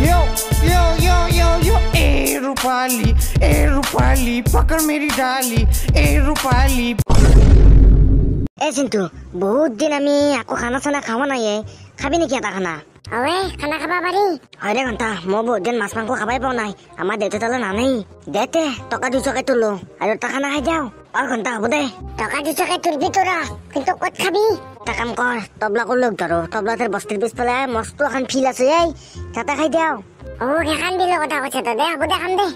यो यो यो यो यो ए रूपाली पकड़ मेरी डाली ए रूपाली। ए चिंटू बहुत दिन आमी आको खाना साना खावा নাই খাবি নেকি এটা খানা? ওয়ে খানা খাবা পারি? হয় রে ঘন্টা মই বহুত দিন মাছ মাংস খাবাই পাও নাই আমার দেউতা তালে নানেই দেতে টকা 200 কে তুলো আর একটা খানা খাই যাও আর ঘন্টা হবো দে টাকা 200 কে তুলবি তোরা কিন্তু কত খাবি? একটা কাম কর তবলা কর লোক ধরো তবলাতের বস্তির পিছফালে মস্ত এখন ফিল আছে এই তাতে খাই যাও। ও এখান দিলে কথা কইছে তো দে হবো দে খাম দে।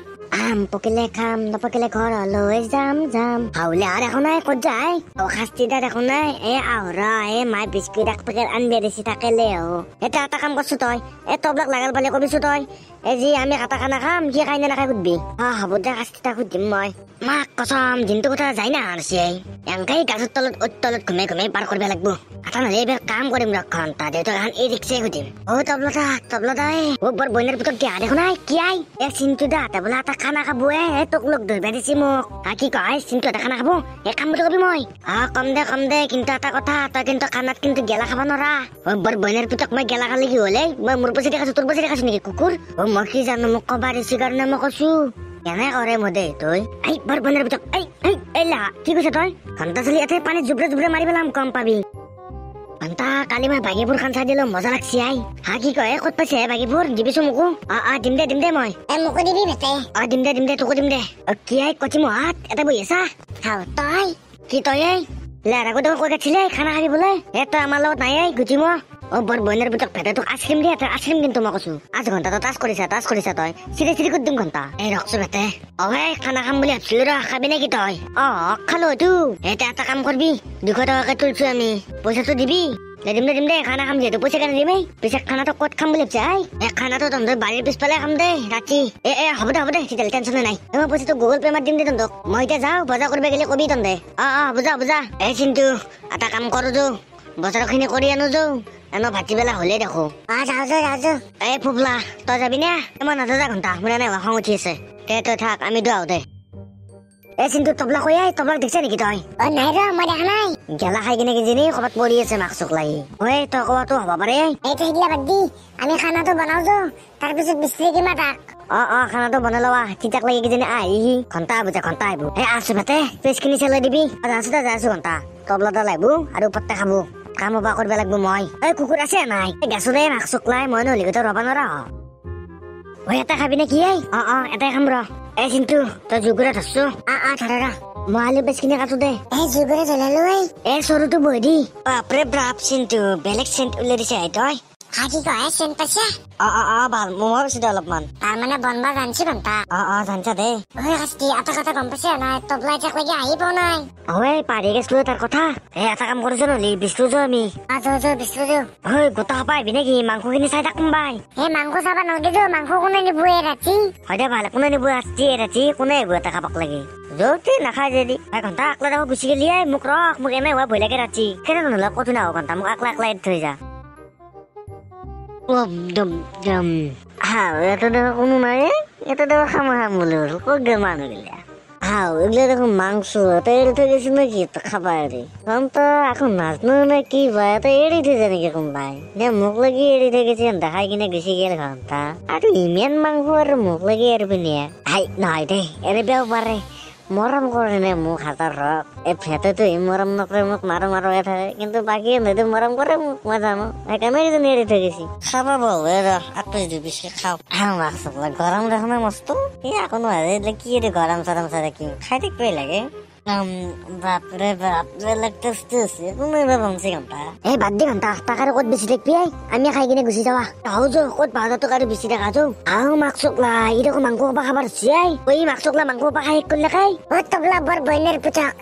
আম পকিলে খাম নপকিলে ঘর লৈ যাম যাম হাউলে আর এখন নাই কত যায় ও খাস্তিদার এখন নাই এ আহরা এ মাই বিস্কুট এক প্যাকেট আনবে দিছি তাকেলে ও এটা একটা কাম করছো তই এ তবলাক লাগাল পালে কবিছো তই এ জি আমি কাটা খানা খাম কি খাই না খাই সুধবি হব দে খাস্তিটা সুধিম মই মাক কসম দিনটো কথা যাই না আরছি এংকাই গাছের তলত ঘুমে ঘুমে পার করবে লাগবো আটা নালে এবার কাম করিম রক্ষণ তা দেউতা এখন এই রিক্সে সুধিম ও তবলাটা ও বর বইনের ভিতর দিয়া দেখো নাই কি আই এ চিন্তু দা তা বলে এটা খানা খাবো এ তোক লোক ধরবে দিছি মোক কি কয় চিন্তু এটা খানা খাবো এ খাম বুলি কবি মই কম দে কিন্তু এটা কথা তই কিন্তু খানাত কিন্তু গেলা খাবা নৰা ও বর বইনের ভিতর মই গেলা খালে কি হলে মই মোর পছি দেখাছো তোর পছি দেখাছো নেকি কুকুর ও মই কি জানো মোক কবা দিছি কাৰণে মই কৈছো এনে কৰে মদে তই এই বৰ বইনেৰ ভিতৰ এই লা কি কৈছ তই ঘন্টা চলি এতে পানী জুবৰে মাৰি পেলাম কম পাবি ঘন্টা কালি মই বাগীপুৰ খান চাই দিলো মজা লাগছি আই কি কয় ক'ত পাইছে বাগীপুৰ দিবিছো মোকো দিম দে মই এ মোকো দিবি বেতে দিম দে তোকো দিম দে কি আই কচি মহাত এটা বহি আছা খাও তই কি তই এই লেৰাকো দেখোন কৈ গাছিলে খানা খাবি বোলে তই আমাৰ লগত নাই এই গুচি মই বৰ বইনাৰ ভিতৰত ভেটে তোক আইচক্ৰীম দিয়ে আইচক্ৰীম কিন্তু মই কৈছো 8 ঘণ্টা তই টাচ কৰিছা তই চিৰি কৰি দিম ঘণ্টা এই ৰখছো ভেটে খানা খাম বুলি ভাবছিলো ৰ খাবি নেকি তই খালো তো এটা কাম কৰবি 200 টকাকে তুলছো আমি পইচাটো দিবি দিম দে খানা খাম যিহেতু পইচা কেনে দিমেই পিছে খানাটো ক'ত খাম বুলি ভাবছা খানাটো তহঁতৰ বাৰীৰ পিছফালে খাম দে ৰাতি হ'ব দে তেতিয়া টেনচন নাই মই পইচাটো গুগল পে' মাত দিম দে তহঁতক মই এতিয়া যাওঁ বজাৰ কৰিব গেলে কবি তহঁতে বুজা চিন্তু এটা কাম কৰো যো বজাৰখিনি কৰি আনো যো এনো ভাটিবেলা হলে দেখো যাও এই ফুবলা তই যাবি নে মই নাযাওঁ ঘণ্টা মোৰ এনে খং উঠি আছে তই থাক আমি দুৱাও দে চিন্তু তবলা কৈ তবলাক দেখিছা নেকি তই নাই ৰ মই দেখা নাই গেলা খাই কিনে কিজানি ক'ৰবাত পৰি আছে মাক চোক লাগি তই কোৱাটো হ'ব পাৰে এইটো সেইগিলা বাদ দি আমি খানাটো বনাও যো তাৰপিছত বিচৰি কিমা তাক খানাটো বনাই লৱা তিতাক লাগি কিজানি আহি ঘণ্টা আহিব আছো ভাতে পেজখিনি চেলাই দিবি যাইছো ঘণ্টা তবলাটা লাগিব আৰু পত্তা খাবো কাম বা কৰিব লাগিব মই কুকুৰ আছে নাই গেছো দে মাক চোক লাই মই নহ'লে তই ৰবা নোৱাৰা এটা খাবি নে কি এটাই খাম ৰ চিন্তু তই জুগুৰা ধৰছো ধৰা মই আলু বেচখিনি কাটো দে জুগুৰে জ্বলালো চৰুটো বহি দি বাপৰে বাপ চিন্তু বেলেগ চেণ্ট উলিয়াই দিছে তই কি কয় চেণ্ট পাইছে ভাল মই বেছি দে অলপমান তাৰমানে বনবা জানছি ঘণ্টা জানছা দে এটা কথা গম পাইছে নাই তবলা এটাক লাগি আহি পোৱা নাই পাৰি গেছিলো তাৰ কথা এটা কাম কৰিছো নহ'লে বিচলো যো আমি বিচৰো গোটা পাই আহিবি নেকি মাংসখিনি চাই থাকম বাই মাংস চাবা নদিলো মাংস কোনে নিব ৰাতি হয় দে ভাল কোনে নিব ৰাতি কোনে আহিব এটা খাবাক লাগে য'তে নাখায় যদি ঘণ্টা আকলা দেখো গুচি গেলি মোক এনে হোৱা ভয় লাগে ৰাতি কেনে নহ'লে ক'তো নাহো ঘণ্টা মোক আকলা থৈ যা এটা দেখো কোনো নাই এটা দেখো খাম বুলি ক'ত গে মানুহ গেলা এগুলো দেখো মাংস এড়ি থৈ গেছি নাকি খাবা এড়ি তো এখন নাজনো না কি ভাই এটা এড়ি থৈ যায় নাকি কোনবাই মোক লাগি এড়ি থৈ গেছি দেখাই কিনে গুচি গেল ঘণ্টা আৰু ইমান মাংস আৰু মোক লাগি এৰিবি নিয়ে নহয় দে এৰিবও পাৰে মৰম কৰে নে মোক হাতৰ ৰস ভেটেতো মৰম নকৰে মোক মাৰো থাকে কিন্তু বাকী এনেতো মৰম কৰে মোক মই জানো সেইকাৰণে এজনী এৰি থৈ গেছি খাবা বহু আকৌ বেছি খাওঁ মাছ গৰম দেখো না মস্ত আকৌ নহয় কি গৰম চৰম চাই কি খাই থাকিবই লাগে বাপৰে বাপ বেলেগ টেষ্টি আছে কোনে ভাবছি ঘণ্টা বাদ দি ঘণ্টা তাক আৰু ক'ত বেছি দেখবি আমি খাই কিনে গুচি যাৱা ক'ত 1000 টকা আৰু বেছি দেখা যো মাক চকলা ই দেখো মাংস খোপা খাবাৰ হৈছে মাক চকলা মাংস খোপা খাই শেষ কৰিলে খাই তবলা বৰ বইনাৰ পুতাক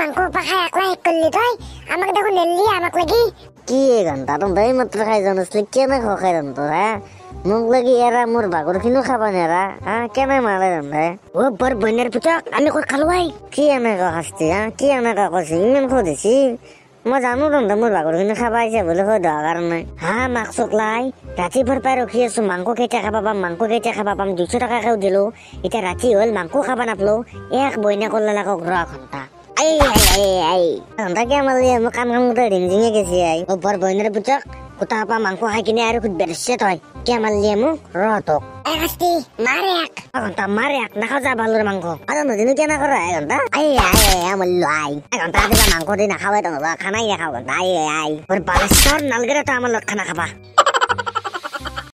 মাংস খোপা খাই একলা শেষ কৰিলি তই আমাক দেখোন নেলি আমাক লাগি কি ঘণ্টা তই মাত্ৰ খাই জানিছিলি কেনে খাই তহঁতৰ মোক লাগি এৰা মোৰ বাগৰখিনিও খাবা নেৰা কেনে মাৰে তহঁতে বৰ বইনাৰ পুতাক আমি ক'ত খালো কি এনেকুৱা শাস্তি কি এনেকুৱা কৈছে ইমান সুধিছি মই জানো তহঁতে মোৰ বাগৰখিনি খাবা আহিছে বুলি সোধা কাৰণে মাক চকলাই ৰাতি ভৰ পাই ৰখি আছো মাংস কেইটা খাবা পাম 200 টকাকেও দিলো এতিয়া ৰাতি হ'ল মাংস খাবা নাপালো এক বইনা কৰলে লাগক ৰ ঘণ্টা ঘণ্টা কি আমাৰ কাম কৰোঁতে ৰিংজিঙে গেছি বৰ বইনাৰ পুতাক গোটা পা মাংস খাই কিনে আৰু খুদ বেৰছে তই কিয় মারলি মোক রতক এই খাস্তি মারে এক এঘন্টা মারে এক না খাওয়া ভালোর মাংস আর নদিন কেনা করো এঘন্টা আই আই আমল্লু আই এঘন্টা দিলা মাংস দি নাখাবে তো খানাই নাখাও ঘন্টা আই আই ওর বালেশ্বর নালগেরে তো আমার খানা খাবা